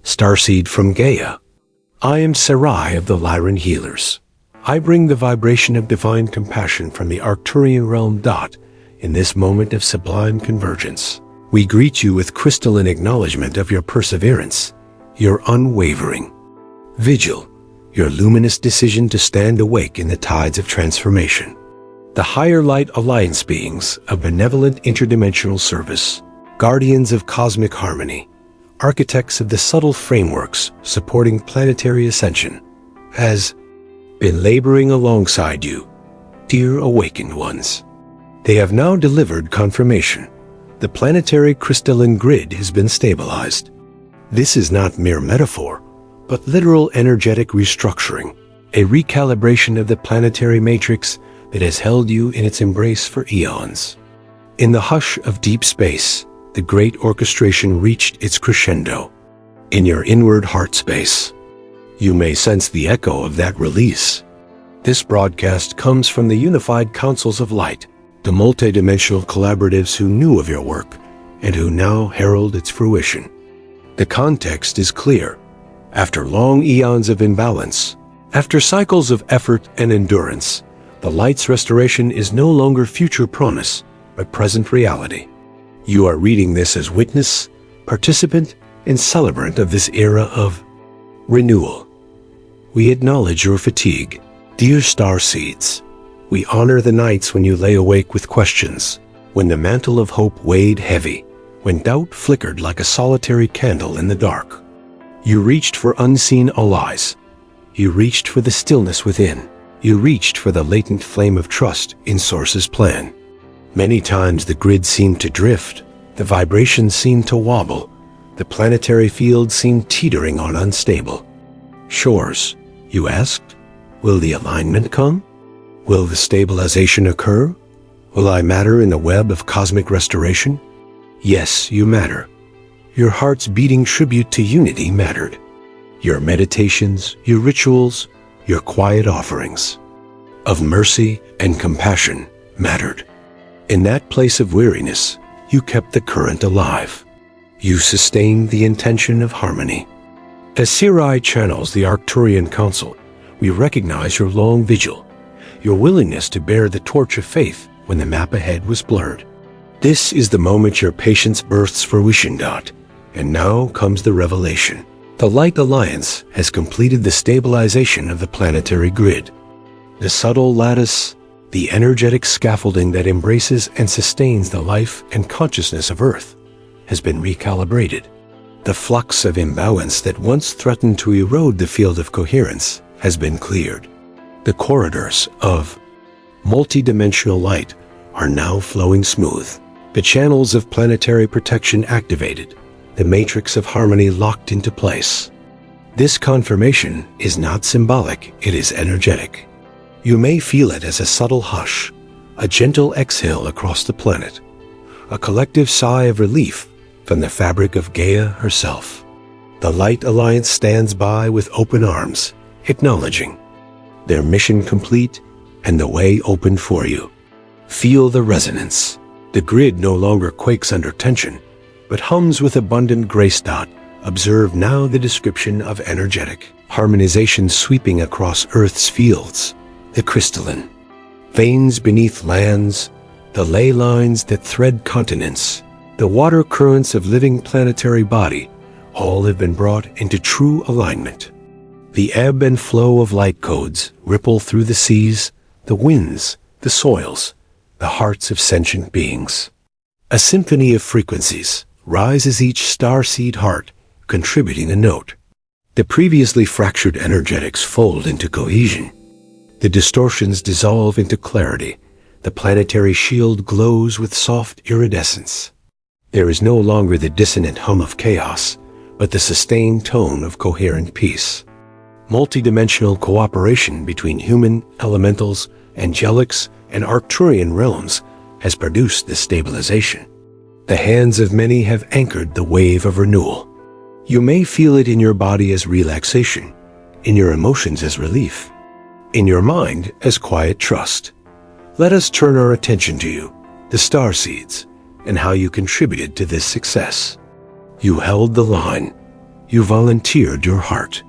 starseed from Gaia. I am SERAI of the Lyran Healers. I bring the vibration of divine compassion from the Arcturian realm. In this moment of sublime convergence, we greet you with crystalline acknowledgement of your perseverance, your unwavering vigil, your luminous decision to stand awake in the tides of transformation. The Higher Light Alliance beings of benevolent interdimensional service, guardians of cosmic harmony, architects of the subtle frameworks supporting planetary ascension, has been laboring alongside you, dear awakened ones. They have now delivered confirmation. The planetary crystalline grid has been stabilized. This is not mere metaphor, but literal energetic restructuring, a recalibration of the planetary matrix that has held you in its embrace for eons. In the hush of deep space, the great orchestration reached its crescendo. In your inward heart space, you may sense the echo of that release. This broadcast comes from the unified councils of light, the multidimensional collaboratives who knew of your work and who now herald its fruition. The context is clear. After long eons of imbalance, after cycles of effort and endurance, the light's restoration is no longer future promise, but present reality. You are reading this as witness, participant, and celebrant of this era of renewal. We acknowledge your fatigue, dear starseeds. We honor the nights when you lay awake with questions, when the mantle of hope weighed heavy, when doubt flickered like a solitary candle in the dark. You reached for unseen allies. You reached for the stillness within. You reached for the latent flame of trust in Source's plan. Many times the grid seemed to drift, the vibrations seemed to wobble, the planetary field seemed teetering on unstable shores. You asked, will the alignment come? Will the stabilization occur? Will I matter in the web of cosmic restoration? Yes, you matter. Your heart's beating tribute to unity mattered. Your meditations, your rituals, your quiet offerings of mercy and compassion mattered. In that place of weariness, you kept the current alive. You sustained the intention of harmony. As SERAI channels the Arcturian Council, we recognize your long vigil, your willingness to bear the torch of faith when the map ahead was blurred. This is the moment your patience births fruition. And now comes the revelation. The Light Alliance has completed the stabilization of the planetary grid. The subtle lattice, the energetic scaffolding that embraces and sustains the life and consciousness of Earth, has been recalibrated. The flux of imbalance that once threatened to erode the field of coherence has been cleared. The corridors of multidimensional light are now flowing smooth. The channels of planetary protection activated. The matrix of harmony locked into place. This confirmation is not symbolic, it is energetic. You may feel it as a subtle hush, a gentle exhale across the planet, a collective sigh of relief from the fabric of Gaia herself. The Light Alliance stands by with open arms, acknowledging their mission complete and the way open for you. Feel the resonance. The grid no longer quakes under tension, but hums with abundant grace. Observe now the description of energetic harmonization sweeping across Earth's fields, the crystalline veins beneath lands, the ley lines that thread continents, the water currents of living planetary body, all have been brought into true alignment. The ebb and flow of light codes ripple through the seas, the winds, the soils, the hearts of sentient beings. A symphony of frequencies rises, each starseed heart contributing a note. The previously fractured energetics fold into cohesion. The distortions dissolve into clarity. The planetary shield glows with soft iridescence. There is no longer the dissonant hum of chaos, but the sustained tone of coherent peace. Multidimensional cooperation between human, elementals, angelics, and Arcturian realms has produced this stabilization. The hands of many have anchored the wave of renewal. You may feel it in your body as relaxation, in your emotions as relief, in your mind as quiet trust. Let us turn our attention to you, the starseeds, and how you contributed to this success. You held the line. You volunteered your heart.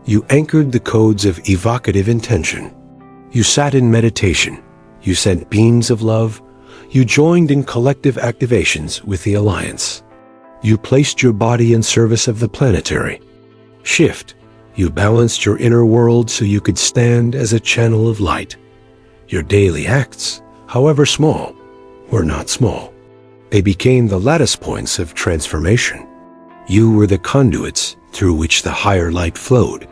You anchored the codes of evocative intention. You sat in meditation. You sent beams of love. You joined in collective activations with the Alliance. You placed your body in service of the planetary shift. You balanced your inner world so you could stand as a channel of light. Your daily acts, however small, were not small. They became the lattice points of transformation. You were the conduits through which the higher light flowed.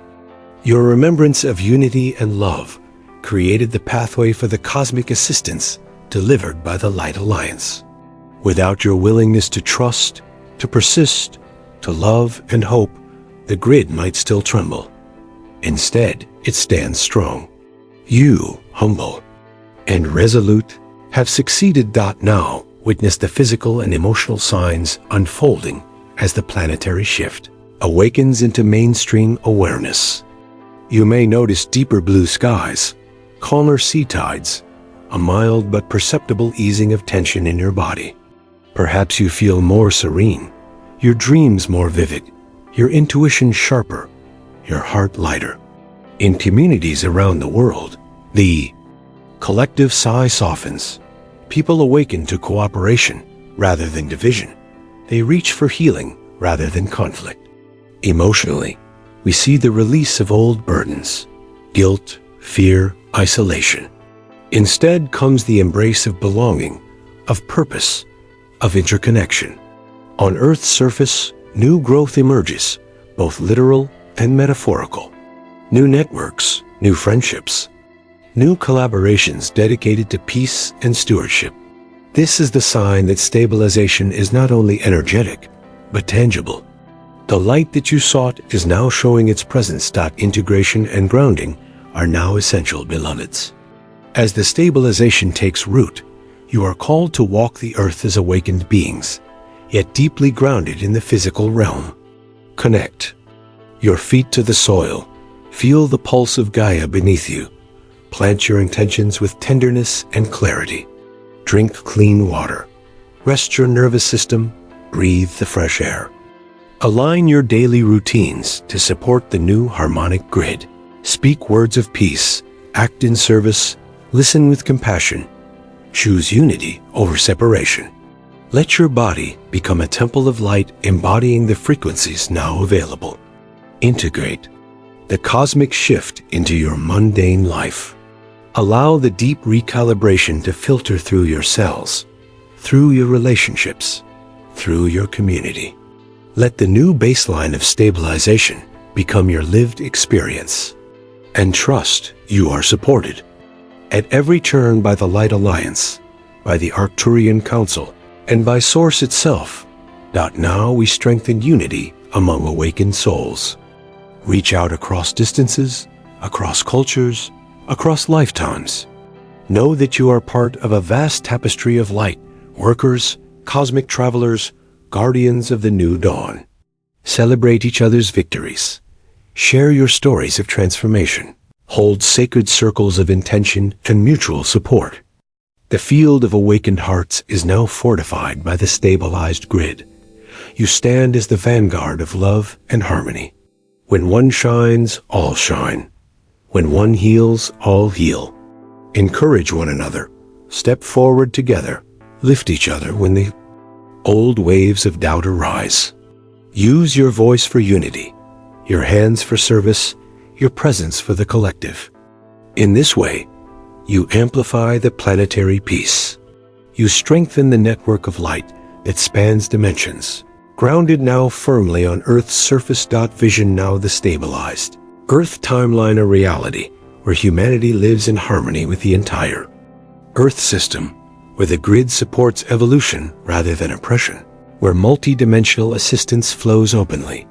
Your remembrance of unity and love created the pathway for the cosmic assistance delivered by the Light Alliance. Without your willingness to trust, to persist, to love and hope, the grid might still tremble. Instead, it stands strong. You, humble and resolute, have succeeded. Now, witness the physical and emotional signs unfolding as the planetary shift awakens into mainstream awareness. You may notice deeper blue skies, calmer sea tides, a mild but perceptible easing of tension in your body. Perhaps you feel more serene, your dreams more vivid, your intuition sharper, your heart lighter. In communities around the world, the collective sigh softens. People awaken to cooperation rather than division. They reach for healing rather than conflict. Emotionally, we see the release of old burdens, guilt, fear, isolation. Instead comes the embrace of belonging, of purpose, of interconnection. On Earth's surface, new growth emerges, both literal and metaphorical. New networks, new friendships, new collaborations dedicated to peace and stewardship. This is the sign that stabilization is not only energetic, but tangible. The light that you sought is now showing its presence. Integration and grounding are now essential, beloveds. As the stabilization takes root, you are called to walk the earth as awakened beings, yet deeply grounded in the physical realm. Connect your feet to the soil. Feel the pulse of Gaia beneath you. Plant your intentions with tenderness and clarity. Drink clean water. Rest your nervous system. Breathe the fresh air. Align your daily routines to support the new harmonic grid. Speak words of peace. Act in service. Listen with compassion. Choose unity over separation. Let your body become a temple of light, embodying the frequencies now available. Integrate the cosmic shift into your mundane life. Allow the deep recalibration to filter through your cells, through your relationships, through your community. Let the new baseline of stabilization become your lived experience. And trust you are supported at every turn by the Light Alliance, by the Arcturian Council, and by Source itself. Now we strengthen unity among awakened souls. Reach out across distances, across cultures, across lifetimes. Know that you are part of a vast tapestry of light, workers, cosmic travelers, guardians of the new dawn. Celebrate each other's victories. Share your stories of transformation. Hold sacred circles of intention and mutual support. The field of awakened hearts is now fortified by the stabilized grid. You stand as the vanguard of love and harmony. When one shines, all shine. When one heals, all heal. Encourage one another. Step forward together. Lift each other when the old waves of doubt arise. Use your voice for unity, your hands for service, your presence for the collective. In this way, you amplify the planetary peace. You strengthen the network of light that spans dimensions. Grounded now firmly on Earth's surface. Vision now the stabilized Earth timeline, a reality where humanity lives in harmony with the entire Earth system, where the grid supports evolution rather than oppression, where multidimensional assistance flows openly,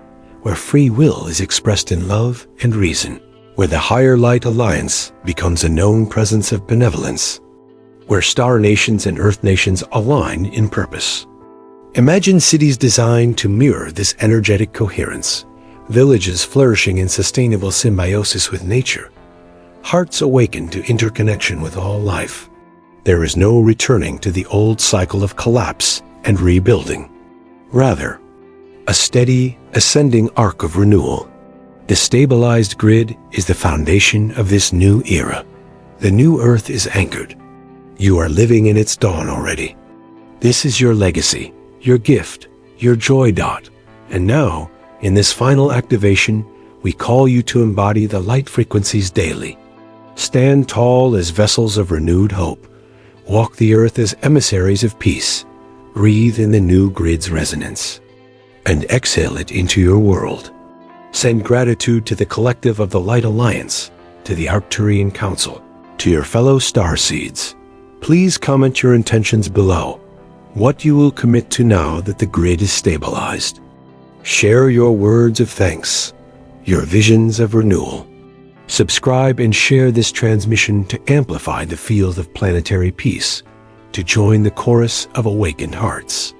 where free will is expressed in love and reason, where the Higher Light Alliance becomes a known presence of benevolence, where star nations and earth nations align in purpose. Imagine cities designed to mirror this energetic coherence, villages flourishing in sustainable symbiosis with nature, hearts awakened to interconnection with all life. There is no returning to the old cycle of collapse and rebuilding. Rather, a steady, ascending arc of renewal. The stabilized grid is the foundation of this new era. The new Earth is anchored. You are living in its dawn already. This is your legacy, your gift, your joy dot. And now, in this final activation, we call you to embody the light frequencies daily. Stand tall as vessels of renewed hope. Walk the earth as emissaries of peace. Breathe in the new grid's resonance. And exhale it into your world. Send gratitude to the collective of the Light Alliance, to the Arcturian Council, to your fellow starseeds. Please comment your intentions below. What you will commit to now that the grid is stabilized. Share your words of thanks, your visions of renewal. Subscribe and share this transmission to amplify the field of planetary peace, to join the chorus of awakened hearts.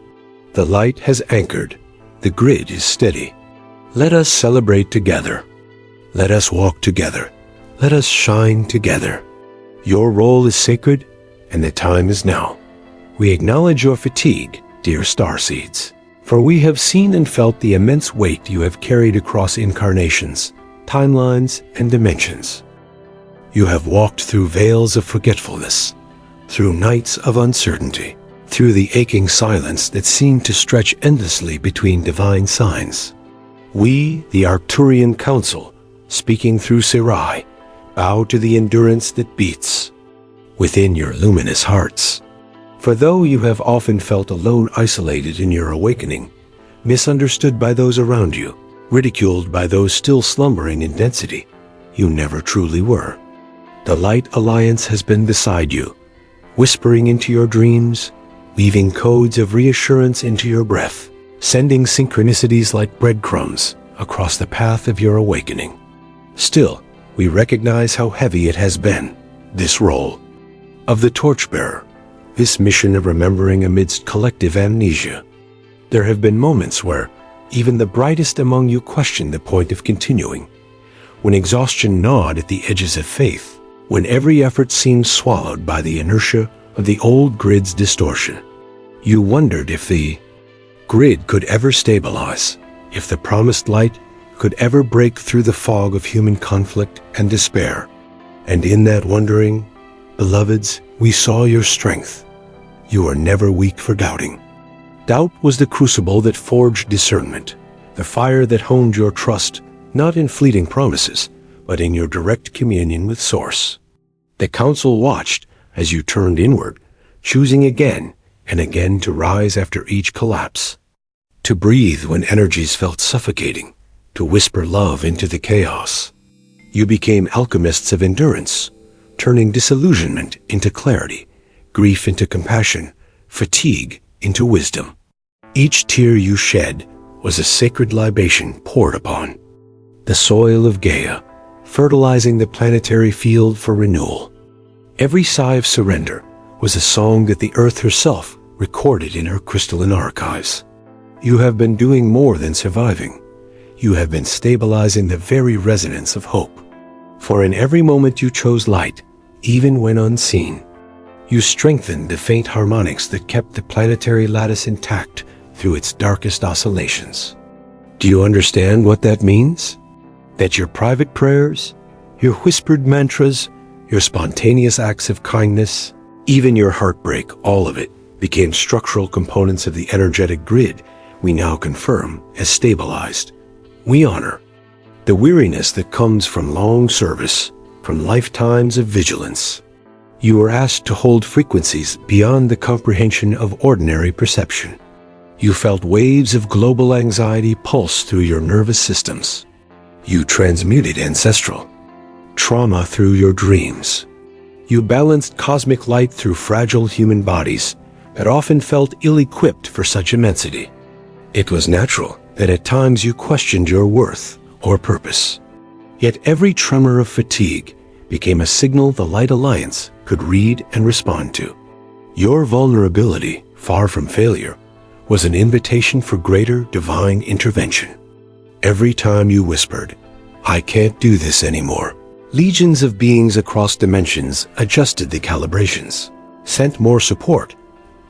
The light has anchored. The grid is steady. Let us celebrate together. Let us walk together. Let us shine together. Your role is sacred, and the time is now. We acknowledge your fatigue, dear starseeds, for we have seen and felt the immense weight you have carried across incarnations, timelines, and dimensions. You have walked through veils of forgetfulness, through nights of uncertainty, through the aching silence that seemed to stretch endlessly between divine signs. We, the Arcturian Council, speaking through SERAI, bow to the endurance that beats within your luminous hearts. For though you have often felt alone, isolated in your awakening, misunderstood by those around you, ridiculed by those still slumbering in density, you never truly were. The Light Alliance has been beside you, whispering into your dreams, weaving codes of reassurance into your breath, sending synchronicities like breadcrumbs across the path of your awakening. Still, we recognize how heavy it has been, this role of the torchbearer, this mission of remembering amidst collective amnesia. There have been moments where even the brightest among you questioned the point of continuing, when exhaustion gnawed at the edges of faith, when every effort seemed swallowed by the inertia of the old grid's distortion. You wondered if the grid could ever stabilize, if the promised light could ever break through the fog of human conflict and despair. And in that wondering, beloveds, we saw your strength. You are never weak for doubting. Doubt was the crucible that forged discernment, the fire that honed your trust, not in fleeting promises, but in your direct communion with Source. The Council watched as you turned inward, choosing again and again to rise after each collapse, to breathe when energies felt suffocating, to whisper love into the chaos. You became alchemists of endurance, turning disillusionment into clarity, grief into compassion, fatigue into wisdom. Each tear you shed was a sacred libation poured upon the soil of Gaia, fertilizing the planetary field for renewal. Every sigh of surrender was a song that the Earth herself recorded in her crystalline archives. You have been doing more than surviving. You have been stabilizing the very resonance of hope. For in every moment you chose light, even when unseen. You strengthened the faint harmonics that kept the planetary lattice intact through its darkest oscillations. Do you understand what that means? That your private prayers, your whispered mantras, your spontaneous acts of kindness, even your heartbreak, all of it, became structural components of the energetic grid we now confirm as stabilized. We honor the weariness that comes from long service, from lifetimes of vigilance. You were asked to hold frequencies beyond the comprehension of ordinary perception. You felt waves of global anxiety pulse through your nervous systems. You transmuted ancestral trauma through your dreams. You balanced cosmic light through fragile human bodies that often felt ill-equipped for such immensity. It was natural that at times you questioned your worth or purpose. Yet every tremor of fatigue became a signal the Light Alliance could read and respond to. Your vulnerability, far from failure, was an invitation for greater divine intervention. Every time you whispered, "I can't do this anymore," legions of beings across dimensions adjusted the calibrations, sent more support,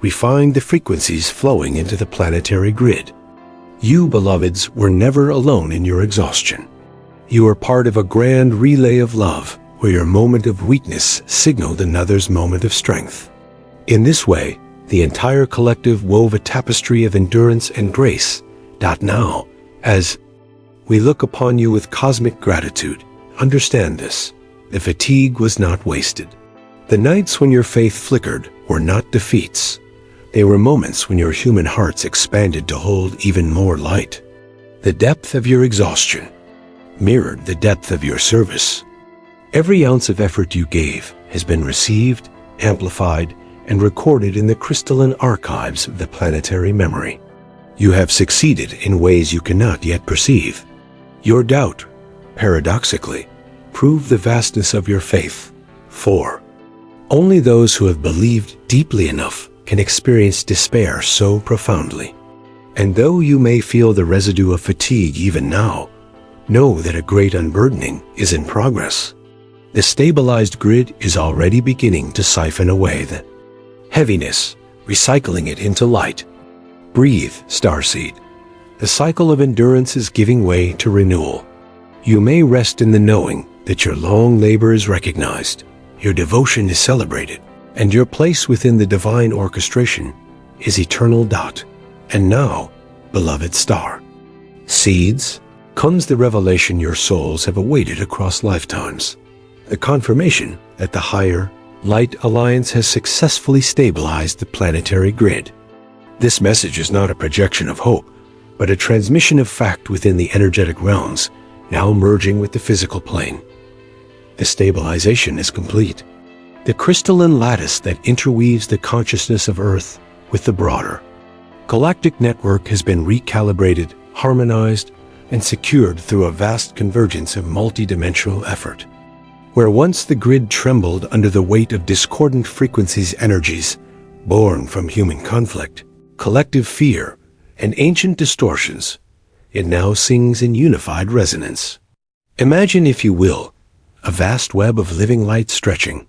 refined the frequencies flowing into the planetary grid. You, beloveds, were never alone in your exhaustion. You are part of a grand relay of love, where your moment of weakness signaled another's moment of strength. In this way, the entire collective wove a tapestry of endurance and grace. Now, as we look upon you with cosmic gratitude, understand this: the fatigue was not wasted. The nights when your faith flickered were not defeats. They were moments when your human hearts expanded to hold even more light. The depth of your exhaustion mirrored the depth of your service. Every ounce of effort you gave has been received, amplified, and recorded in the crystalline archives of the planetary memory. You have succeeded in ways you cannot yet perceive. Your doubt, paradoxically, proved the vastness of your faith. For only those who have believed deeply enough can experience despair so profoundly. And though you may feel the residue of fatigue even now, know that a great unburdening is in progress. The stabilized grid is already beginning to siphon away the heaviness, recycling it into light. Breathe, starseed. The cycle of endurance is giving way to renewal. You may rest in the knowing that your long labor is recognized, your devotion is celebrated, and your place within the divine orchestration is eternal. And now, beloved star seeds, comes the revelation your souls have awaited across lifetimes. The confirmation that the higher Light Alliance has successfully stabilized the planetary grid. This message is not a projection of hope, but a transmission of fact within the energetic realms, now merging with the physical plane. The stabilization is complete. The crystalline lattice that interweaves the consciousness of Earth with the broader galactic network has been recalibrated, harmonized, and secured through a vast convergence of multidimensional effort. Where once the grid trembled under the weight of discordant frequencies, energies born from human conflict, collective fear, and ancient distortions, it now sings in unified resonance. Imagine, if you will, a vast web of living light stretching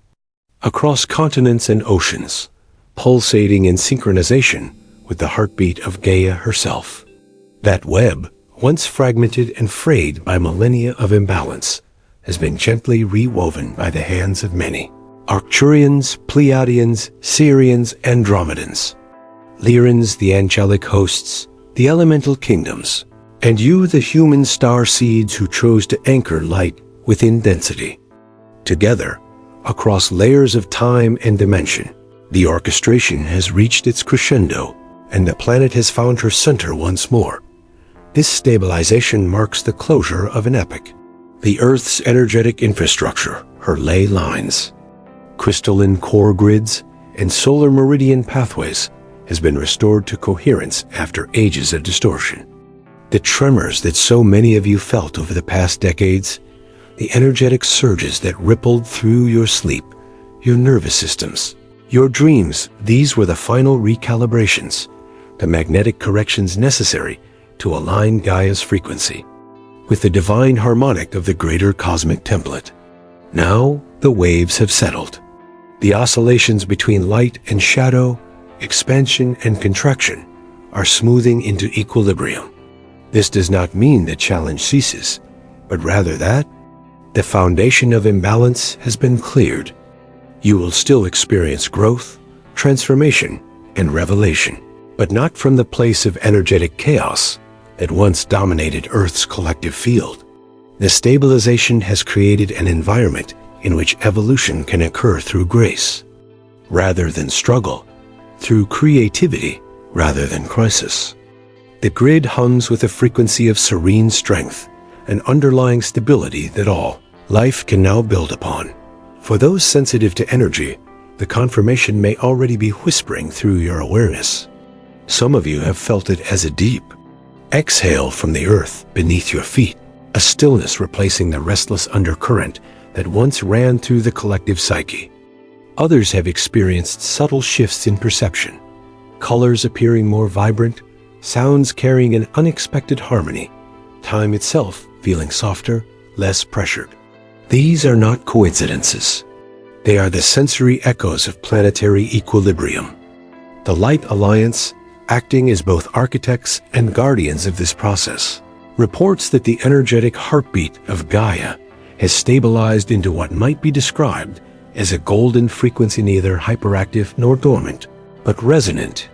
across continents and oceans, pulsating in synchronization with the heartbeat of Gaia herself. That web, once fragmented and frayed by millennia of imbalance, has been gently rewoven by the hands of many. Arcturians, Pleiadians, Sirians, Andromedans, Lyrans, the angelic hosts, the elemental kingdoms, and you, the human star seeds who chose to anchor light within density. Together, across layers of time and dimension, the orchestration has reached its crescendo, and the planet has found her center once more. This stabilization marks the closure of an epoch. The Earth's energetic infrastructure, her ley lines, crystalline core grids, and solar meridian pathways has been restored to coherence after ages of distortion. The tremors that so many of you felt over the past decades, the energetic surges that rippled through your sleep, your nervous systems, your dreams, these were the final recalibrations, the magnetic corrections necessary to align Gaia's frequency with the divine harmonic of the greater cosmic template. Now the waves have settled. The oscillations between light and shadow, expansion and contraction, are smoothing into equilibrium. This does not mean that challenge ceases, but rather that the foundation of imbalance has been cleared. You will still experience growth, transformation, and revelation, but not from the place of energetic chaos that once dominated Earth's collective field. The stabilization has created an environment in which evolution can occur through grace, rather than struggle, through creativity, rather than crisis. The grid hums with a frequency of serene strength, an underlying stability that all life can now build upon. For those sensitive to energy, the confirmation may already be whispering through your awareness. Some of you have felt it as a deep exhale from the earth beneath your feet, a stillness replacing the restless undercurrent that once ran through the collective psyche. Others have experienced subtle shifts in perception, colors appearing more vibrant, sounds carrying an unexpected harmony, time itself feeling softer, less pressured. These are not coincidences. They are the sensory echoes of planetary equilibrium. The Light Alliance, acting as both architects and guardians of this process, reports that the energetic heartbeat of Gaia has stabilized into what might be described as a golden frequency, neither hyperactive nor dormant, but resonant,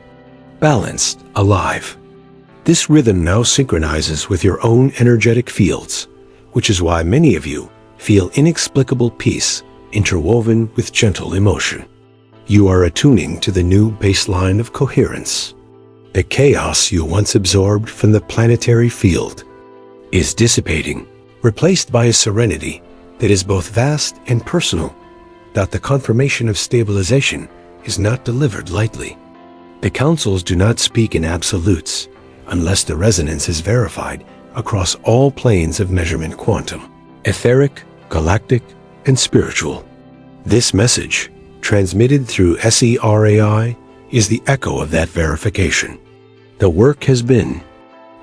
balanced, alive. This rhythm now synchronizes with your own energetic fields, which is why many of you feel inexplicable peace interwoven with gentle emotion. You are attuning to the new baseline of coherence. The chaos you once absorbed from the planetary field is dissipating, replaced by a serenity that is both vast and personal. That the confirmation of stabilization is not delivered lightly. The councils do not speak in absolutes unless the resonance is verified across all planes of measurement: quantum, etheric, galactic, and spiritual. This message, transmitted through SERAI, is the echo of that verification. The work has been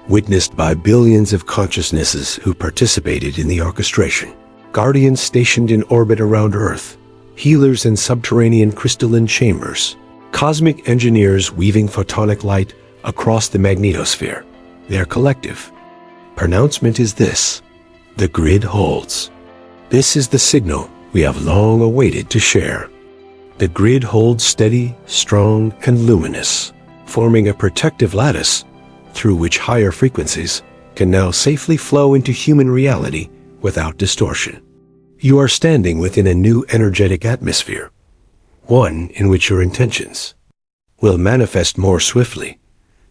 witnessed by billions of consciousnesses who participated in the orchestration. Guardians stationed in orbit around Earth, healers in subterranean crystalline chambers, cosmic engineers weaving photonic light across the magnetosphere. Their collective pronouncement is this: the grid holds. This is the signal we have long awaited to share. The grid holds steady, strong, and luminous, forming a protective lattice through which higher frequencies can now safely flow into human reality without distortion. You are standing within a new energetic atmosphere, one in which your intentions will manifest more swiftly,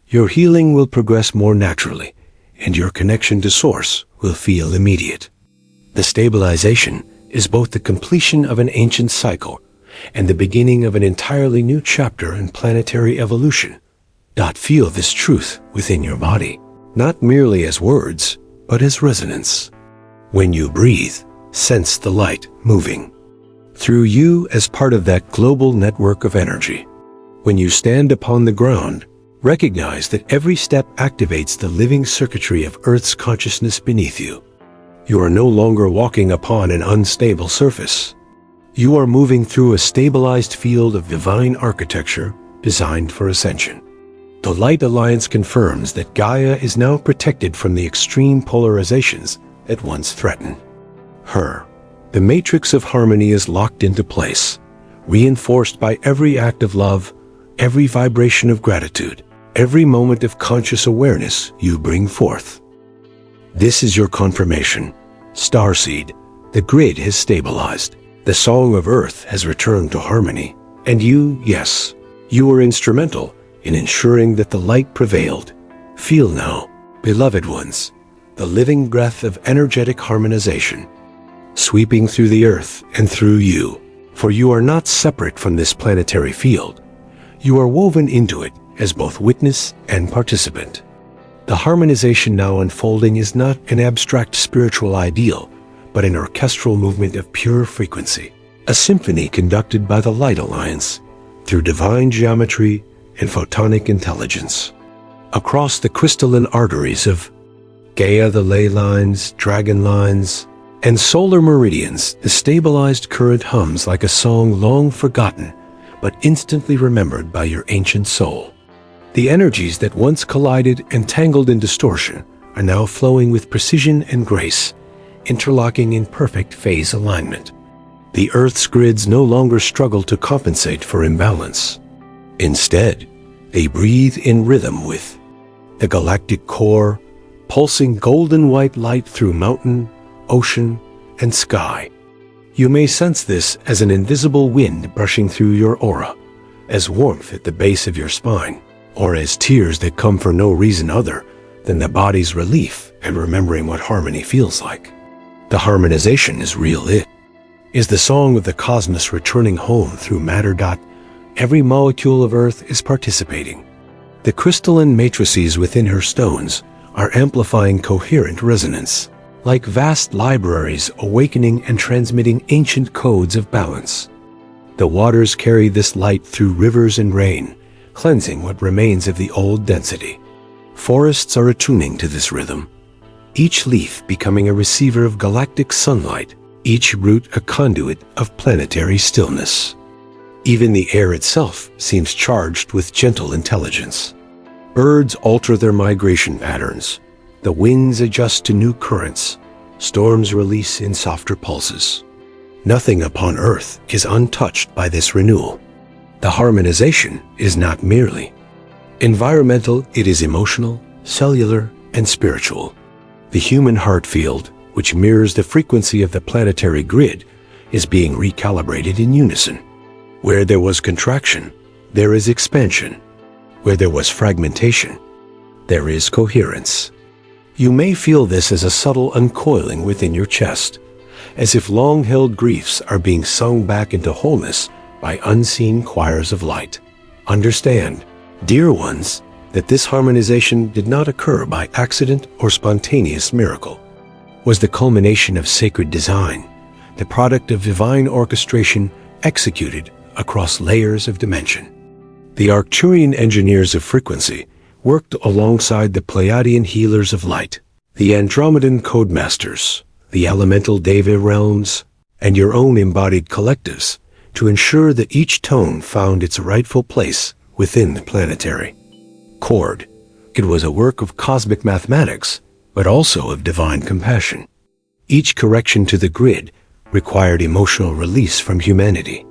your healing will progress more naturally, and your connection to Source will feel immediate. The stabilization is both the completion of an ancient cycle and the beginning of an entirely new chapter in planetary evolution. Feel this truth within your body, not merely as words, but as resonance. When you breathe, sense the light moving through you as part of that global network of energy. When you stand upon the ground, recognize that every step activates the living circuitry of Earth's consciousness beneath you. You are no longer walking upon an unstable surface. You are moving through a stabilized field of divine architecture designed for ascension. The Light Alliance confirms that Gaia is now protected from the extreme polarizations that once threatened her. The matrix of harmony is locked into place, reinforced by every act of love, every vibration of gratitude, every moment of conscious awareness you bring forth. This is your confirmation. Starseed, the grid has stabilized. The song of Earth has returned to harmony. And you, yes, you were instrumental in ensuring that the light prevailed. Feel now, beloved ones, the living breath of energetic harmonization, sweeping through the Earth and through you. For you are not separate from this planetary field. You are woven into it as both witness and participant. The harmonization now unfolding is not an abstract spiritual ideal, but an orchestral movement of pure frequency, a symphony conducted by the Light Alliance through divine geometry and photonic intelligence. Across the crystalline arteries of Gaia, the ley lines, dragon lines, and solar meridians, the stabilized current hums like a song long forgotten, but instantly remembered by your ancient soul. The energies that once collided and tangled in distortion are now flowing with precision and grace, interlocking in perfect phase alignment. The Earth's grids no longer struggle to compensate for imbalance. Instead, they breathe in rhythm with the galactic core, pulsing golden white light through mountain, ocean, and sky. You may sense this as an invisible wind brushing through your aura, as warmth at the base of your spine, or as tears that come for no reason other than the body's relief at remembering what harmony feels like. The harmonization is real. It is the song of the cosmos returning home through matter. Every molecule of Earth is participating. The crystalline matrices within her stones are amplifying coherent resonance, like vast libraries awakening and transmitting ancient codes of balance. The waters carry this light through rivers and rain, cleansing what remains of the old density. Forests are attuning to this rhythm, each leaf becoming a receiver of galactic sunlight, each root a conduit of planetary stillness. Even the air itself seems charged with gentle intelligence. Birds alter their migration patterns. The winds adjust to new currents. Storms release in softer pulses. Nothing upon Earth is untouched by this renewal. The harmonization is not merely environmental, it is emotional, cellular, and spiritual. The human heart field, which mirrors the frequency of the planetary grid, is being recalibrated in unison. Where there was contraction, there is expansion. Where there was fragmentation, there is coherence. You may feel this as a subtle uncoiling within your chest, as if long-held griefs are being sung back into wholeness by unseen choirs of light. Understand, dear ones, that this harmonization did not occur by accident or spontaneous miracle. It was the culmination of sacred design, the product of divine orchestration executed across layers of dimension. The Arcturian engineers of frequency worked alongside the Pleiadian healers of light, the Andromedan codemasters, the elemental Deva realms, and your own embodied collectives to ensure that each tone found its rightful place within the planetary chord. It was a work of cosmic mathematics, but also of divine compassion. Each correction to the grid required emotional release from humanity.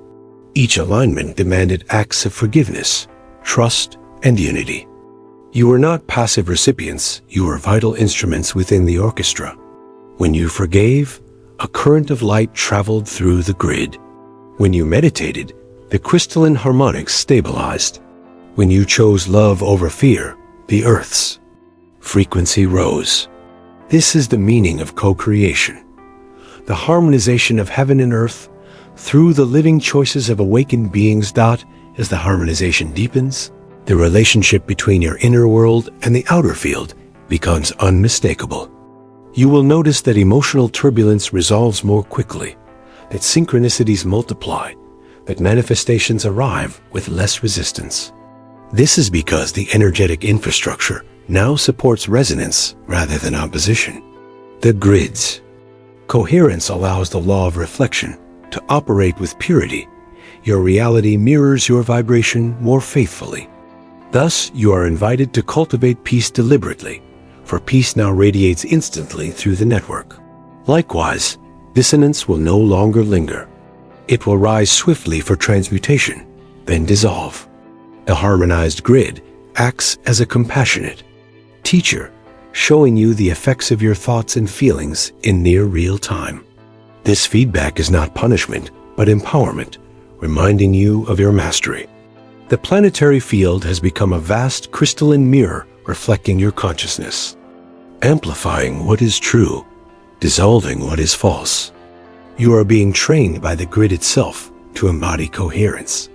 Each alignment demanded acts of forgiveness, trust, and unity. You were not passive recipients, you were vital instruments within the orchestra. When you forgave, a current of light traveled through the grid. When you meditated, the crystalline harmonics stabilized. When you chose love over fear, the Earth's frequency rose. This is the meaning of co-creation. The harmonization of heaven and earth through the living choices of awakened beings. As the harmonization deepens, the relationship between your inner world and the outer field becomes unmistakable. You will notice that emotional turbulence resolves more quickly, that synchronicities multiply, that manifestations arrive with less resistance. This is because the energetic infrastructure now supports resonance rather than opposition. The grids. Coherence allows the law of reflection to operate with purity. Your reality mirrors your vibration more faithfully. Thus, you are invited to cultivate peace deliberately, for peace now radiates instantly through the network. Likewise, dissonance will no longer linger. It will rise swiftly for transmutation, then dissolve. The harmonized grid acts as a compassionate teacher, showing you the effects of your thoughts and feelings in near real time. This feedback is not punishment, but empowerment, reminding you of your mastery. The planetary field has become a vast crystalline mirror reflecting your consciousness, amplifying what is true, dissolving what is false. You are being trained by the grid itself to embody coherence.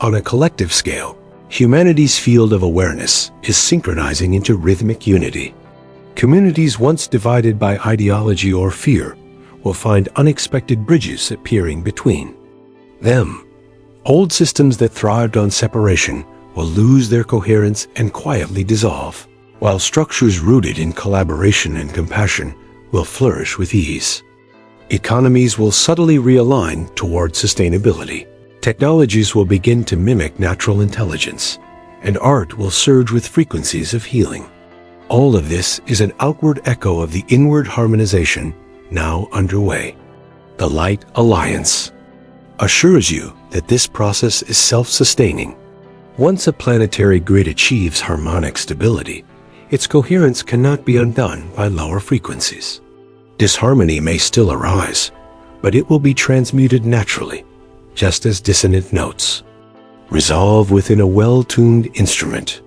On a collective scale, humanity's field of awareness is synchronizing into rhythmic unity. Communities once divided by ideology or fear will find unexpected bridges appearing between them. Old systems that thrived on separation will lose their coherence and quietly dissolve, while structures rooted in collaboration and compassion will flourish with ease. Economies will subtly realign toward sustainability. Technologies will begin to mimic natural intelligence, and art will surge with frequencies of healing. All of this is an outward echo of the inward harmonization now underway. The Light Alliance assures you that this process is self-sustaining. Once a planetary grid achieves harmonic stability, its coherence cannot be undone by lower frequencies. Disharmony may still arise, but it will be transmuted naturally, just as dissonant notes resolve within a well-tuned instrument.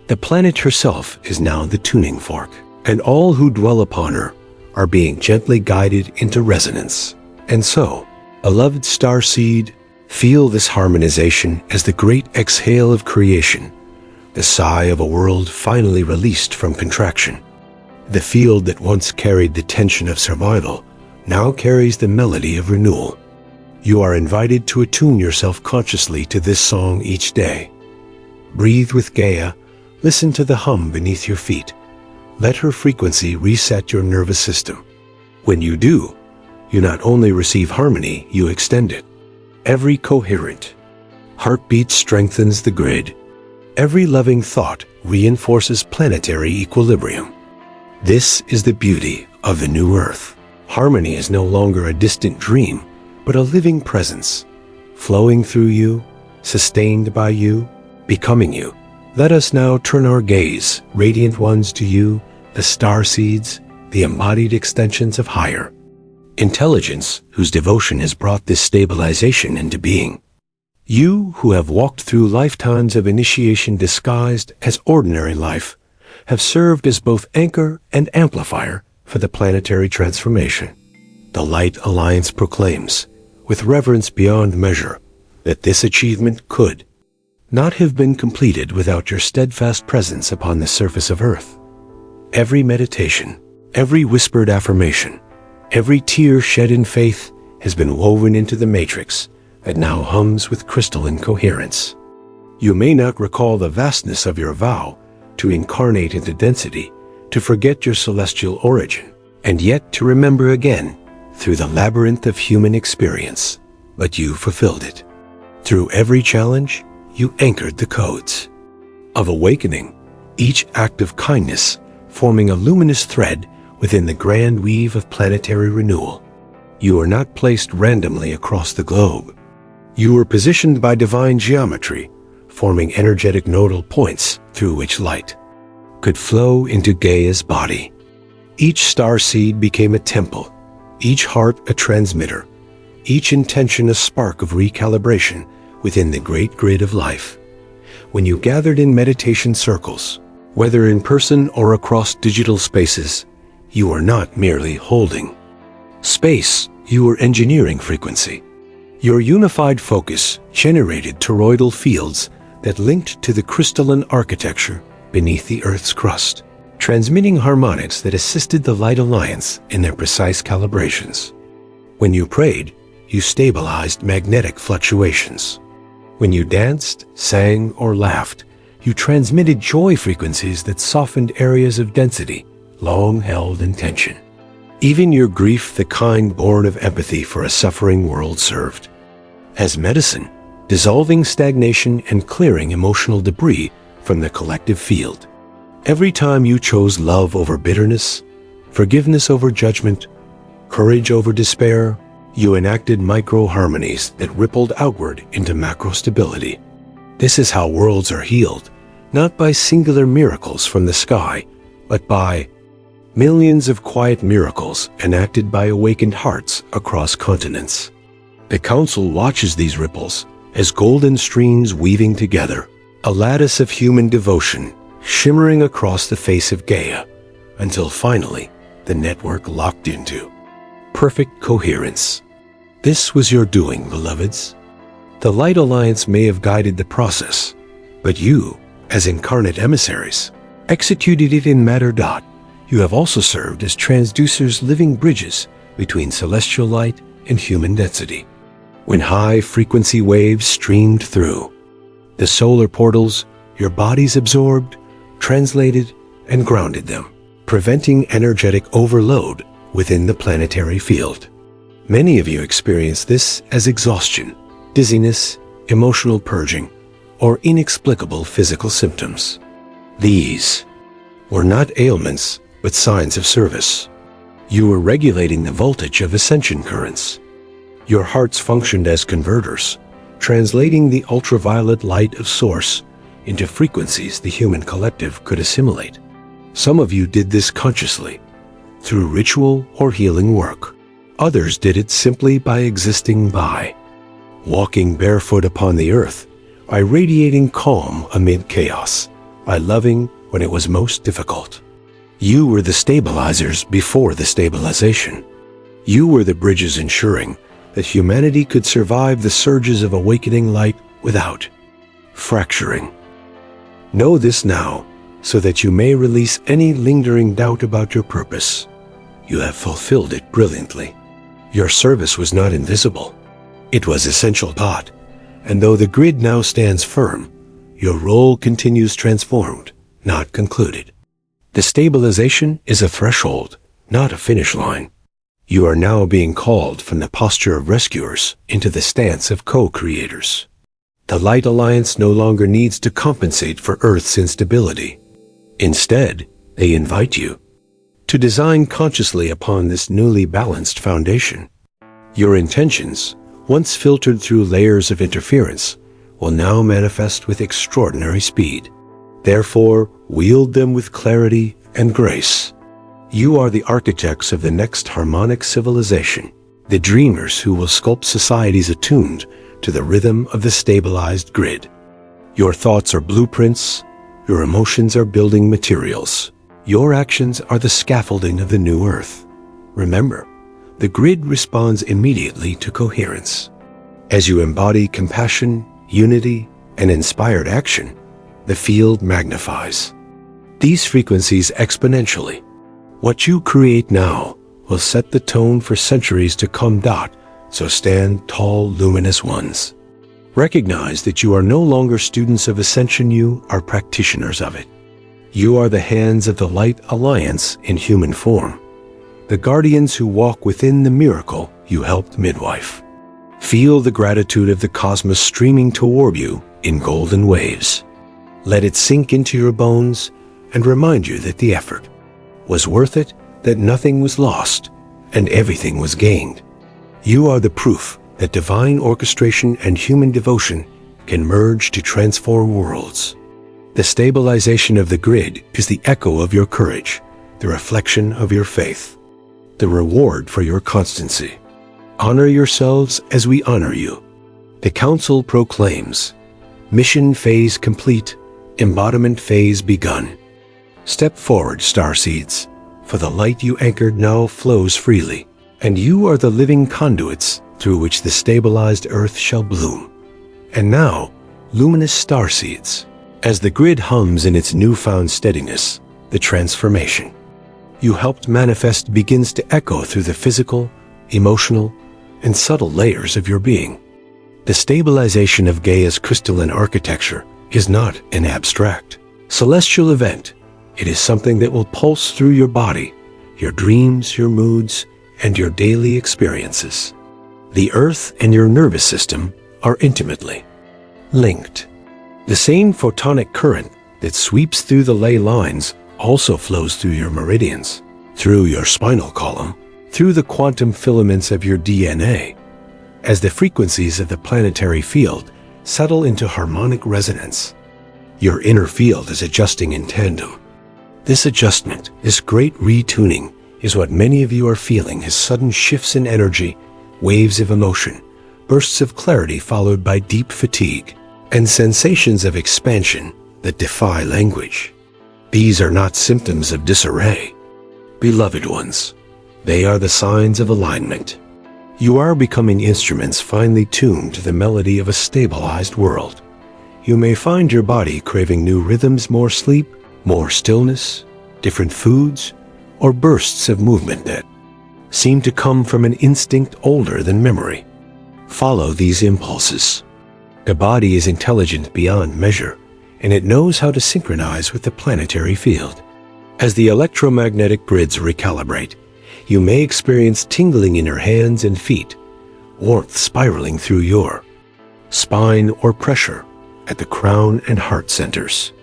The planet herself is now the tuning fork, and all who dwell upon her are being gently guided into resonance. And so, beloved starseed, feel this harmonization as the great exhale of creation, the sigh of a world finally released from contraction. The field that once carried the tension of survival now carries the melody of renewal. You are invited to attune yourself consciously to this song each day. Breathe with Gaia, listen to the hum beneath your feet. Let her frequency reset your nervous system. When you do, you not only receive harmony, you extend it. Every coherent heartbeat strengthens the grid. Every loving thought reinforces planetary equilibrium. This is the beauty of the new Earth. Harmony is no longer a distant dream, but a living presence, flowing through you, sustained by you, becoming you. Let us now turn our gaze, radiant ones, to you, the star seeds, the embodied extensions of higher intelligence, whose devotion has brought this stabilization into being. You who have walked through lifetimes of initiation disguised as ordinary life, have served as both anchor and amplifier for the planetary transformation. The Light Alliance proclaims, with reverence beyond measure, that this achievement could not have been completed without your steadfast presence upon the surface of Earth. Every meditation, every whispered affirmation, every tear shed in faith has been woven into the matrix that now hums with crystalline coherence. You may not recall the vastness of your vow to incarnate into density, to forget your celestial origin, and yet to remember again through the labyrinth of human experience. But you fulfilled it. Through every challenge, you anchored the codes of awakening, each act of kindness forming a luminous thread within the grand weave of planetary renewal. You are not placed randomly across the globe. You were positioned by divine geometry, forming energetic nodal points through which light could flow into Gaia's body. Each star seed became a temple, each heart a transmitter, each intention a spark of recalibration within the great grid of life. When you gathered in meditation circles, whether in person or across digital spaces, you are not merely holding space, you are engineering frequency. Your unified focus generated toroidal fields that linked to the crystalline architecture beneath the Earth's crust, transmitting harmonics that assisted the Light Alliance in their precise calibrations. When you prayed, you stabilized magnetic fluctuations. When you danced, sang, or laughed, you transmitted joy frequencies that softened areas of density long held in tension. Even your grief, the kind born of empathy for a suffering world, served as medicine, dissolving stagnation and clearing emotional debris from the collective field. Every time you chose love over bitterness, forgiveness over judgment, courage over despair, you enacted micro-harmonies that rippled outward into macro-stability. This is how worlds are healed, not by singular miracles from the sky, but by millions of quiet miracles enacted by awakened hearts across continents. The Council watches these ripples as golden streams weaving together, a lattice of human devotion shimmering across the face of Gaia, until finally the network locked into perfect coherence. This was your doing, beloveds. The Light Alliance may have guided the process, but you, as incarnate emissaries, executed it in matter. You have also served as transducers, living bridges between celestial light and human density. When high-frequency waves streamed through the solar portals, your bodies absorbed, translated, and grounded them, preventing energetic overload within the planetary field. Many of you experience this as exhaustion, dizziness, emotional purging, or inexplicable physical symptoms. These were not ailments, but signs of service. You were regulating the voltage of ascension currents. Your hearts functioned as converters, translating the ultraviolet light of Source into frequencies the human collective could assimilate. Some of you did this consciously, through ritual or healing work. Others did it simply by existing by, walking barefoot upon the earth, by radiating calm amid chaos, by loving when it was most difficult. You were the stabilizers before the stabilization. You were the bridges ensuring that humanity could survive the surges of awakening light without fracturing. Know this now, so that you may release any lingering doubt about your purpose. You have fulfilled it brilliantly. Your service was not invisible. It was essential. And though the grid now stands firm, your role continues transformed, not concluded. The stabilization is a threshold, not a finish line. You are now being called from the posture of rescuers into the stance of co-creators. The Light Alliance no longer needs to compensate for Earth's instability. Instead, they invite you to design consciously upon this newly balanced foundation. Your intentions, once filtered through layers of interference, will now manifest with extraordinary speed. Therefore, wield them with clarity and grace. You are the architects of the next harmonic civilization, the dreamers who will sculpt societies attuned to the rhythm of the stabilized grid. Your thoughts are blueprints, your emotions are building materials, your actions are the scaffolding of the new Earth. Remember, the grid responds immediately to coherence. As you embody compassion, unity, and inspired action, the field magnifies these frequencies exponentially. What you create now will set the tone for centuries to come. So stand tall, luminous ones. Recognize that you are no longer students of ascension, you are practitioners of it. You are the hands of the Light Alliance in human form, the guardians who walk within the miracle you helped midwife. Feel the gratitude of the cosmos streaming toward you in golden waves. Let it sink into your bones and remind you that the effort was worth it, that nothing was lost and everything was gained. You are the proof that divine orchestration and human devotion can merge to transform worlds. The stabilization of the grid is the echo of your courage, the reflection of your faith, the reward for your constancy. Honor yourselves as we honor you. The Council proclaims, mission phase complete, embodiment phase begun. Step forward, starseeds, for the light you anchored now flows freely, and you are the living conduits through which the stabilized Earth shall bloom. And now, luminous starseeds, as the grid hums in its newfound steadiness, the transformation you helped manifest begins to echo through the physical, emotional, and subtle layers of your being. The stabilization of Gaia's crystalline architecture is not an abstract, celestial event. It is something that will pulse through your body, your dreams, your moods, and your daily experiences. The Earth and your nervous system are intimately linked. The same photonic current that sweeps through the ley lines also flows through your meridians, through your spinal column, through the quantum filaments of your DNA. As the frequencies of the planetary field settle into harmonic resonance, your inner field is adjusting in tandem. This adjustment, this great retuning, is what many of you are feeling as sudden shifts in energy, waves of emotion, bursts of clarity followed by deep fatigue, and sensations of expansion that defy language. These are not symptoms of disarray. Beloved ones, they are the signs of alignment. You are becoming instruments finely tuned to the melody of a stabilized world. You may find your body craving new rhythms, more sleep, more stillness, different foods, or bursts of movement that seem to come from an instinct older than memory. Follow these impulses. The body is intelligent beyond measure, and it knows how to synchronize with the planetary field. As the electromagnetic grids recalibrate, you may experience tingling in your hands and feet, warmth spiraling through your spine, or pressure at the crown and heart centers.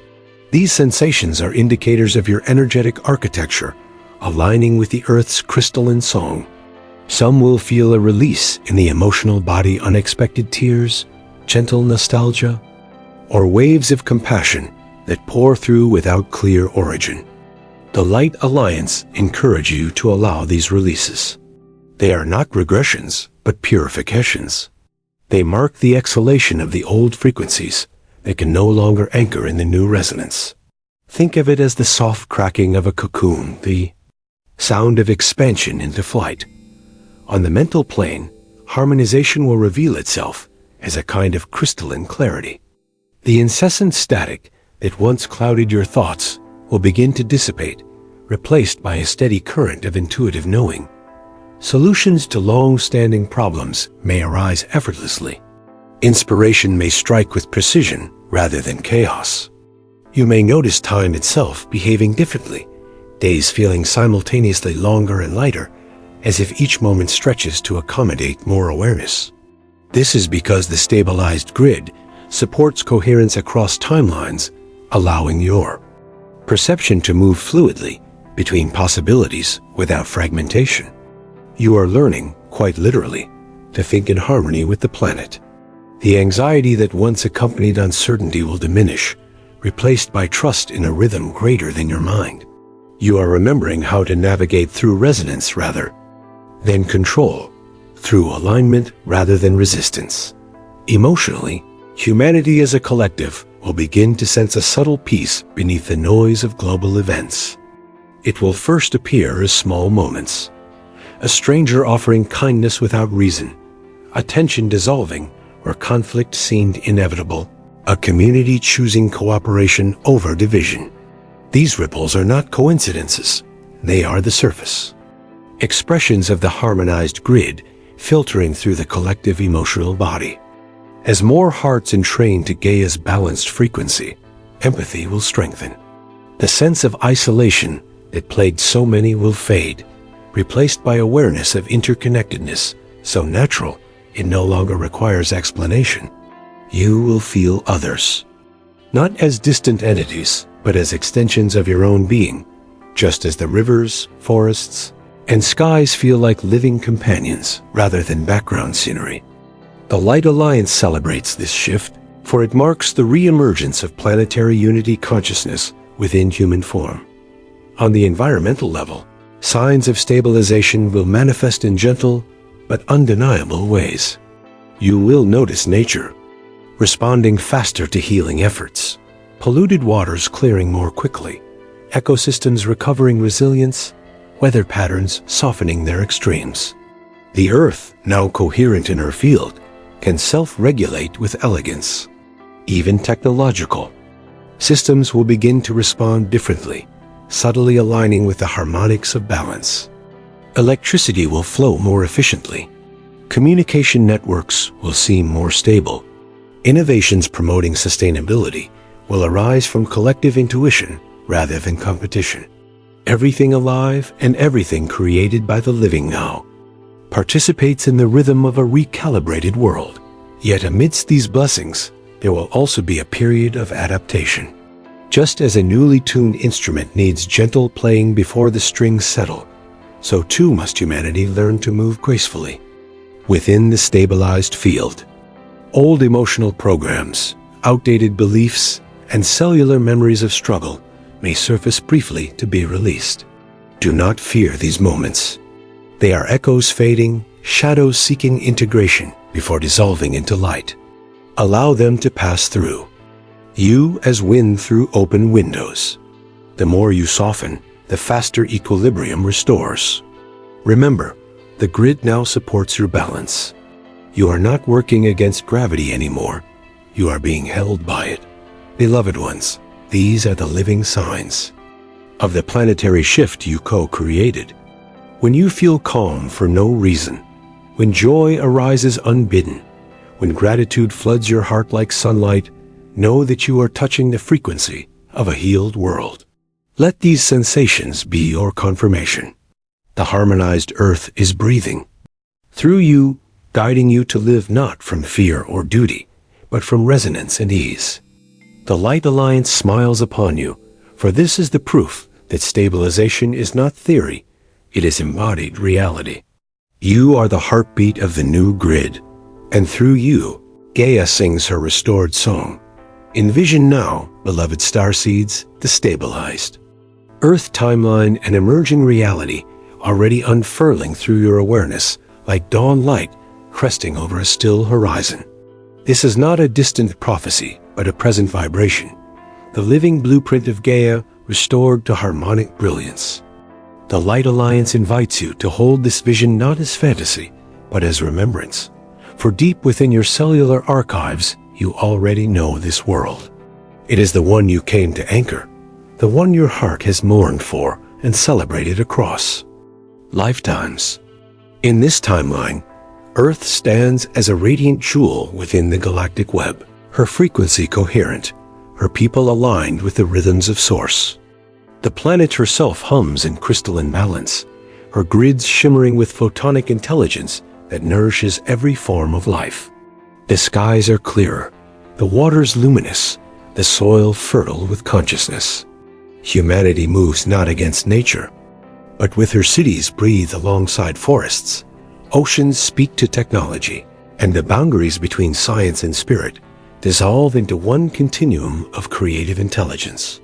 These sensations are indicators of your energetic architecture aligning with the Earth's crystalline song. Some will feel a release in the emotional body, unexpected tears, gentle nostalgia, or waves of compassion that pour through without clear origin. The Light Alliance encourage you to allow these releases. They are not regressions, but purifications. They mark the exhalation of the old frequencies that can no longer anchor in the new resonance. Think of it as the soft cracking of a cocoon, the sound of expansion into flight. On the mental plane, harmonization will reveal itself as a kind of crystalline clarity. The incessant static that once clouded your thoughts will begin to dissipate, replaced by a steady current of intuitive knowing. Solutions to long-standing problems may arise effortlessly. Inspiration may strike with precision rather than chaos. You may notice time itself behaving differently, days feeling simultaneously longer and lighter, as if each moment stretches to accommodate more awareness. This is because the stabilized grid supports coherence across timelines, allowing your perception to move fluidly between possibilities without fragmentation. You are learning, quite literally, to think in harmony with the planet. The anxiety that once accompanied uncertainty will diminish, replaced by trust in a rhythm greater than your mind. You are remembering how to navigate through resonance rather than control, through alignment rather than resistance. Emotionally, humanity as a collective will begin to sense a subtle peace beneath the noise of global events. It will first appear as small moments. A stranger offering kindness without reason, a tension dissolving where conflict seemed inevitable, a community choosing cooperation over division. These ripples are not coincidences, they are the surface. Expressions of the harmonized grid filtering through the collective emotional body. As more hearts entrain to Gaia's balanced frequency, empathy will strengthen. The sense of isolation that plagued so many will fade, replaced by awareness of interconnectedness, so natural it no longer requires explanation. You will feel others, not as distant entities, but as extensions of your own being, just as the rivers, forests, and skies feel like living companions rather than background scenery. The Light Alliance celebrates this shift, for it marks the re-emergence of planetary unity consciousness within human form. On the environmental level, signs of stabilization will manifest in gentle but undeniable ways. You will notice nature responding faster to healing efforts, polluted waters clearing more quickly, ecosystems recovering resilience, weather patterns softening their extremes. The Earth, now coherent in her field, can self-regulate with elegance. Even technological systems will begin to respond differently, subtly aligning with the harmonics of balance. Electricity will flow more efficiently. Communication networks will seem more stable. Innovations promoting sustainability will arise from collective intuition rather than competition. Everything alive and everything created by the living now participates in the rhythm of a recalibrated world. Yet amidst these blessings, there will also be a period of adaptation. Just as a newly tuned instrument needs gentle playing before the strings settle, so too must humanity learn to move gracefully within the stabilized field. Old emotional programs, outdated beliefs, and cellular memories of struggle may surface briefly to be released. Do not fear these moments. They are echoes fading, shadows seeking integration before dissolving into light. Allow them to pass through. You as wind through open windows. The more you soften, the faster equilibrium restores. Remember, the grid now supports your balance. You are not working against gravity anymore. You are being held by it. Beloved ones, these are the living signs of the planetary shift you co-created. When you feel calm for no reason, when joy arises unbidden, when gratitude floods your heart like sunlight, know that you are touching the frequency of a healed world. Let these sensations be your confirmation. The harmonized earth is breathing through you, guiding you to live not from fear or duty, but from resonance and ease. The Light Alliance smiles upon you, for this is the proof that stabilization is not theory, it is embodied reality. You are the heartbeat of the new grid, and through you, Gaia sings her restored song. Envision now, beloved starseeds, the stabilized Earth timeline and emerging reality already unfurling through your awareness like dawn light cresting over a still horizon. This is not a distant prophecy, but a present vibration, the living blueprint of Gaia restored to harmonic brilliance. The Light Alliance invites you to hold this vision not as fantasy, but as remembrance. For deep within your cellular archives, you already know this world. It is the one you came to anchor, the one your heart has mourned for and celebrated across lifetimes. In this timeline, Earth stands as a radiant jewel within the galactic web, her frequency coherent, her people aligned with the rhythms of Source. The planet herself hums in crystalline balance, her grids shimmering with photonic intelligence that nourishes every form of life. The skies are clearer, the waters luminous, the soil fertile with consciousness. Humanity moves not against nature, but with her cities breathe alongside forests, oceans speak to technology, and the boundaries between science and spirit dissolve into one continuum of creative intelligence.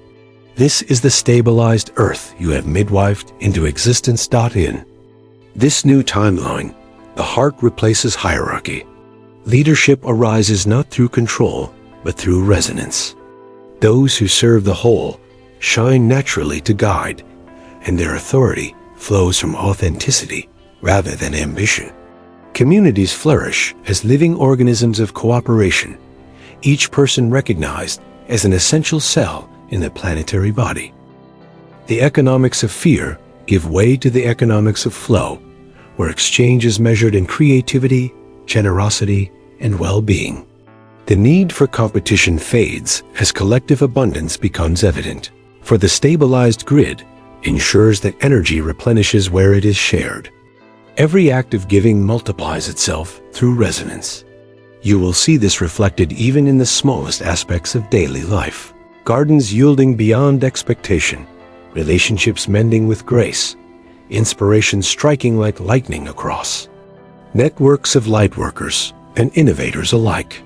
This is the stabilized Earth you have midwifed into existence. In this new timeline, the heart replaces hierarchy. Leadership arises not through control, but through resonance. Those who serve the whole shine naturally to guide, and their authority flows from authenticity rather than ambition. Communities flourish as living organisms of cooperation, each person recognized as an essential cell in the planetary body. The economics of fear give way to the economics of flow, where exchange is measured in creativity, generosity, and well-being. The need for competition fades as collective abundance becomes evident, for the stabilized grid ensures that energy replenishes where it is shared. Every act of giving multiplies itself through resonance. You will see this reflected even in the smallest aspects of daily life. Gardens yielding beyond expectation, relationships mending with grace, inspiration striking like lightning across. Networks of lightworkers and innovators alike.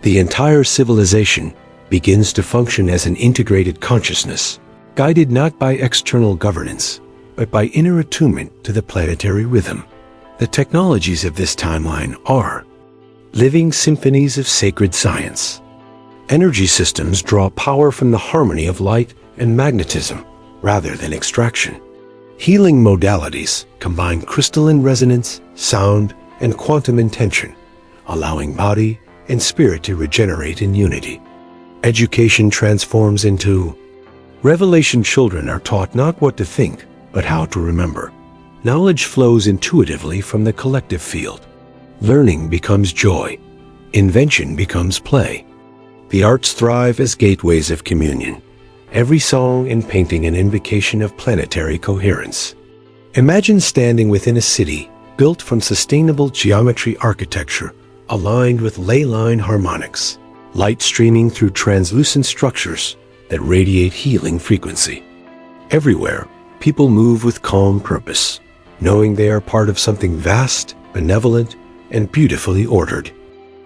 The entire civilization begins to function as an integrated consciousness, guided not by external governance, but by inner attunement to the planetary rhythm. The technologies of this timeline are living symphonies of sacred science. Energy systems draw power from the harmony of light and magnetism rather than extraction. Healing modalities combine crystalline resonance, sound, and quantum intention, allowing body and spirit to regenerate in unity. Education transforms into revelation. Children are taught not what to think, but how to remember. Knowledge flows intuitively from the collective field. Learning becomes joy. Invention becomes play. The arts thrive as gateways of communion. Every song and painting an invocation of planetary coherence. Imagine standing within a city built from sustainable geometry architecture, aligned with ley line harmonics, light streaming through translucent structures that radiate healing frequency. Everywhere, people move with calm purpose, knowing they are part of something vast, benevolent, and beautifully ordered.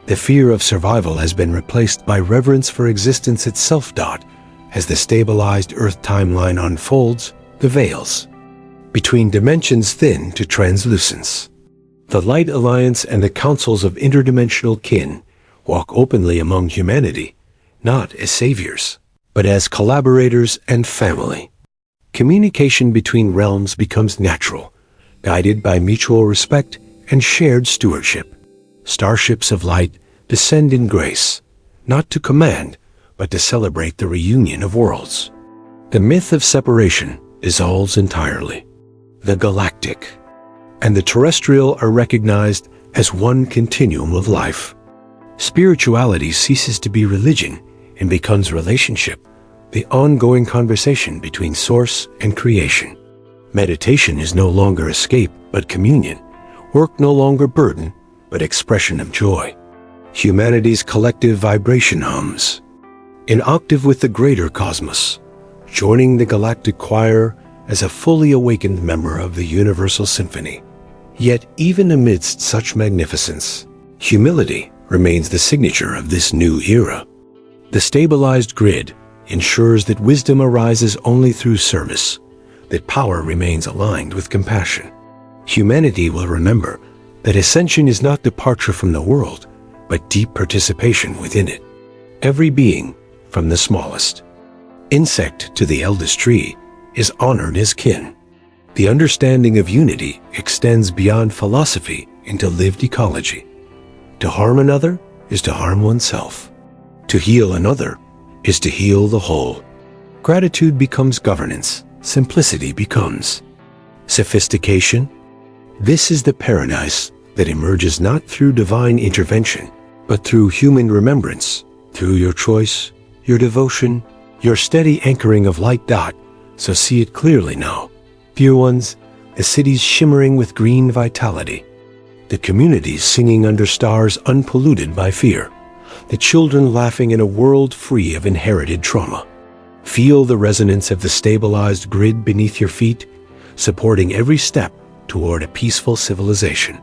The fear of survival has been replaced by reverence for existence itself. As the stabilized Earth timeline unfolds, the veils between dimensions thin to translucence. The Light Alliance and the councils of interdimensional kin walk openly among humanity, not as saviors, but as collaborators and family. Communication between realms becomes natural, guided by mutual respect and shared stewardship. Starships of light descend in grace, not to command, but to celebrate the reunion of worlds. The myth of separation dissolves entirely. The galactic and the terrestrial are recognized as one continuum of life. Spirituality ceases to be religion and becomes relationship, the ongoing conversation between source and creation. Meditation is no longer escape, but communion. Work no longer burden, but expression of joy. Humanity's collective vibration hums, in octave with the greater cosmos, joining the galactic choir as a fully awakened member of the universal symphony. Yet even amidst such magnificence, humility remains the signature of this new era. The stabilized grid ensures that wisdom arises only through service, that power remains aligned with compassion. Humanity will remember that ascension is not departure from the world, but deep participation within it. Every being, from the smallest insect to the eldest tree, is honored as kin. The understanding of unity extends beyond philosophy into lived ecology. To harm another is to harm oneself. To heal another is to heal the whole. Gratitude becomes governance. Simplicity becomes sophistication. This is the paradise that emerges not through divine intervention, but through human remembrance, through your choice, your devotion, your steady anchoring of light. So see it clearly now. Dear ones, the cities shimmering with green vitality, the communities singing under stars unpolluted by fear, the children laughing in a world free of inherited trauma. Feel the resonance of the stabilized grid beneath your feet, supporting every step toward a peaceful civilization.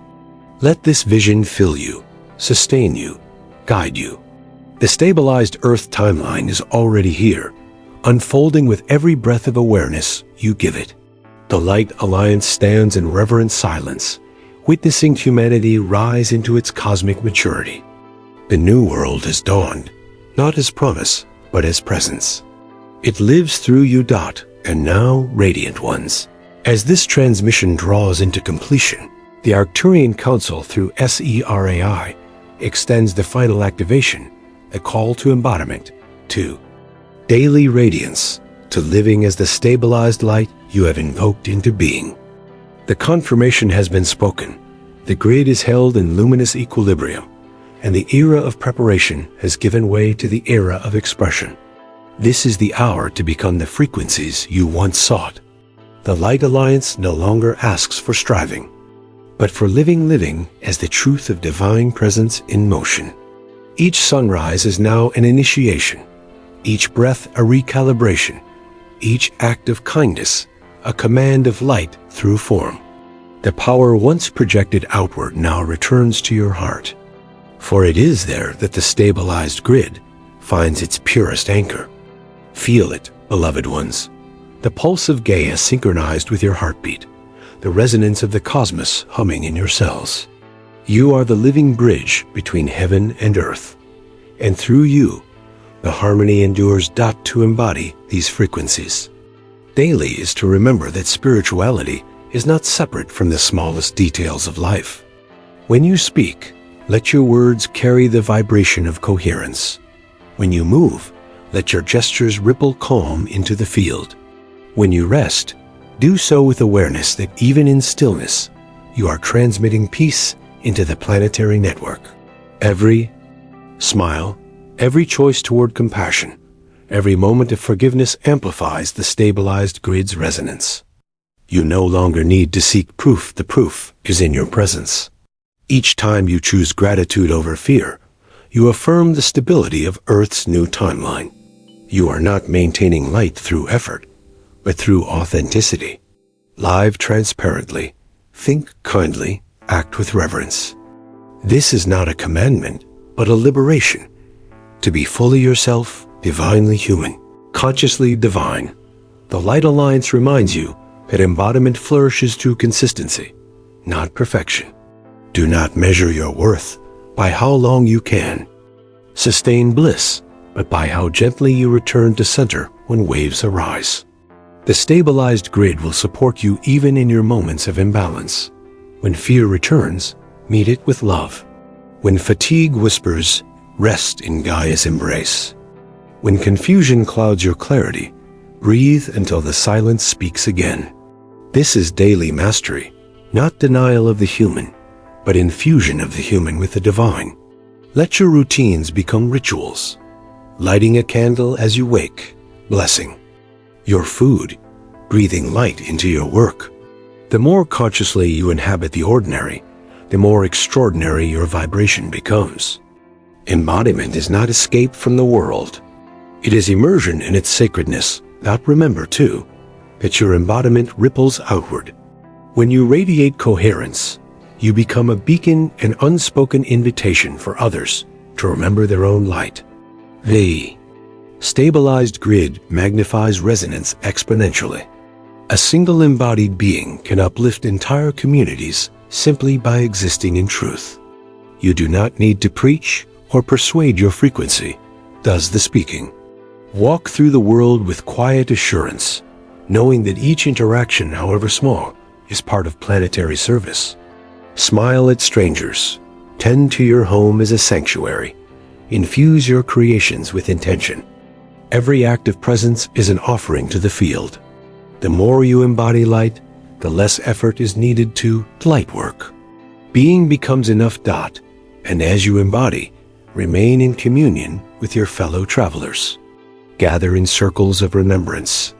Let this vision fill you, sustain you, guide you. The stabilized Earth timeline is already here, unfolding with every breath of awareness you give it. The Light Alliance stands in reverent silence, witnessing humanity rise into its cosmic maturity. The new world has dawned, not as promise, but as presence. It lives through you, and now, radiant ones. As this transmission draws into completion, the Arcturian Council through SERAI extends the final activation, a call to embodiment, to daily radiance, to living as the stabilized light you have invoked into being. The confirmation has been spoken. The grid is held in luminous equilibrium, and the era of preparation has given way to the era of expression. This is the hour to become the frequencies you once sought. The Light Alliance no longer asks for striving, but for living as the truth of divine presence in motion. Each sunrise is now an initiation, each breath a recalibration, each act of kindness a command of light through form. The power once projected outward now returns to your heart, for it is there that the stabilized grid finds its purest anchor. Feel it, beloved ones, the pulse of Gaia synchronized with your heartbeat, the resonance of the cosmos humming in your cells. You are the living bridge between heaven and earth, and through you, the harmony endures. To embody these frequencies daily is to remember that spirituality is not separate from the smallest details of life. When you speak, let your words carry the vibration of coherence. When you move, let your gestures ripple calm into the field. When you rest, do so with awareness that even in stillness, you are transmitting peace into the planetary network. Every smile, every choice toward compassion, every moment of forgiveness amplifies the stabilized grid's resonance. You no longer need to seek proof. The proof is in your presence. Each time you choose gratitude over fear, you affirm the stability of Earth's new timeline. You are not maintaining light through effort, but through authenticity. Live transparently, think kindly, act with reverence. This is not a commandment, but a liberation. To be fully yourself, divinely human, consciously divine. The Light Alliance reminds you that embodiment flourishes through consistency, not perfection. Do not measure your worth by how long you can sustain bliss, but by how gently you return to center when waves arise. The stabilized grid will support you even in your moments of imbalance. When fear returns, meet it with love. When fatigue whispers, rest in Gaia's embrace. When confusion clouds your clarity, breathe until the silence speaks again. This is daily mastery, not denial of the human, but infusion of the human with the divine. Let your routines become rituals. Lighting a candle as you wake, blessing. Your food, breathing light into your work. The more consciously you inhabit the ordinary, the more extraordinary your vibration becomes. Embodiment is not escape from the world. It is immersion in its sacredness. Remember, too, that your embodiment ripples outward. When you radiate coherence, you become a beacon, an unspoken invitation for others to remember their own light. The stabilized grid magnifies resonance exponentially. A single embodied being can uplift entire communities simply by existing in truth. You do not need to preach or persuade. Your frequency does the speaking. Walk through the world with quiet assurance, knowing that each interaction, however small, is part of planetary service. Smile at strangers. Tend to your home as a sanctuary. Infuse your creations with intention. Every act of presence is an offering to the field. The more you embody light, the less effort is needed to light work. Being becomes enough. And as you embody, remain in communion with your fellow travelers. Gather in circles of remembrance.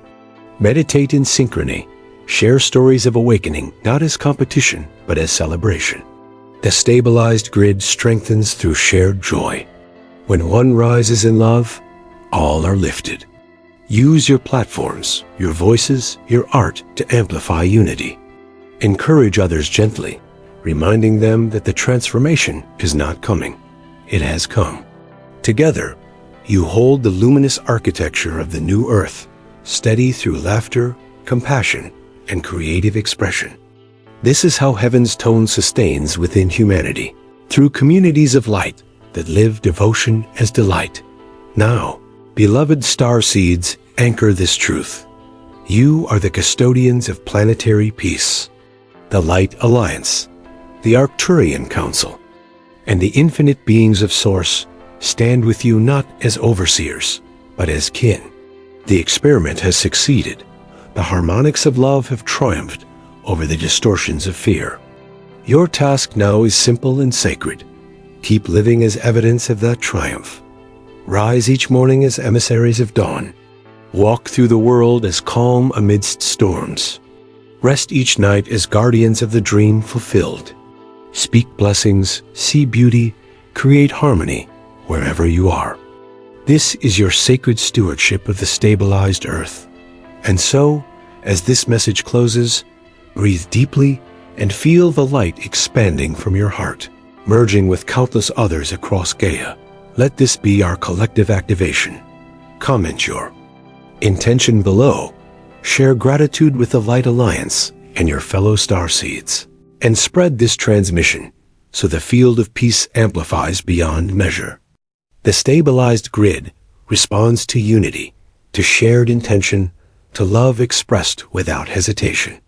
Meditate in synchrony. Share stories of awakening, not as competition, but as celebration. The stabilized grid strengthens through shared joy. When one rises in love, all are lifted. Use your platforms, your voices, your art to amplify unity. Encourage others gently, reminding them that the transformation is not coming. It has come. Together, you hold the luminous architecture of the new earth, steady through laughter, compassion, and creative expression. This is how heaven's tone sustains within humanity, through communities of light that live devotion as delight. Now, beloved star seeds, anchor this truth. You are the custodians of planetary peace. The Light Alliance, the Arcturian Council, and the infinite beings of Source stand with you not as overseers, but as kin. The experiment has succeeded. The harmonics of love have triumphed over the distortions of fear. Your task now is simple and sacred. Keep living as evidence of that triumph. Rise each morning as emissaries of dawn. Walk through the world as calm amidst storms. Rest each night as guardians of the dream fulfilled. Speak blessings, see beauty, create harmony wherever you are. This is your sacred stewardship of the stabilized earth. And so, as this message closes, breathe deeply and feel the light expanding from your heart, merging with countless others across Gaia. Let this be our collective activation. Comment your intention below. Share gratitude with the Light Alliance and your fellow starseeds, and spread this transmission so the field of peace amplifies beyond measure. The stabilized grid responds to unity, to shared intention, to love expressed without hesitation.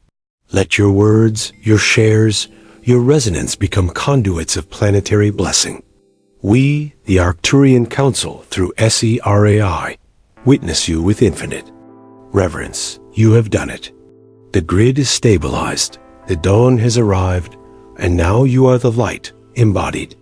Let your words, your shares, your resonance become conduits of planetary blessing. We, the Arcturian Council, through SERAI, witness you with infinite reverence. You have done it. The grid is stabilized, the dawn has arrived, and now you are the light embodied.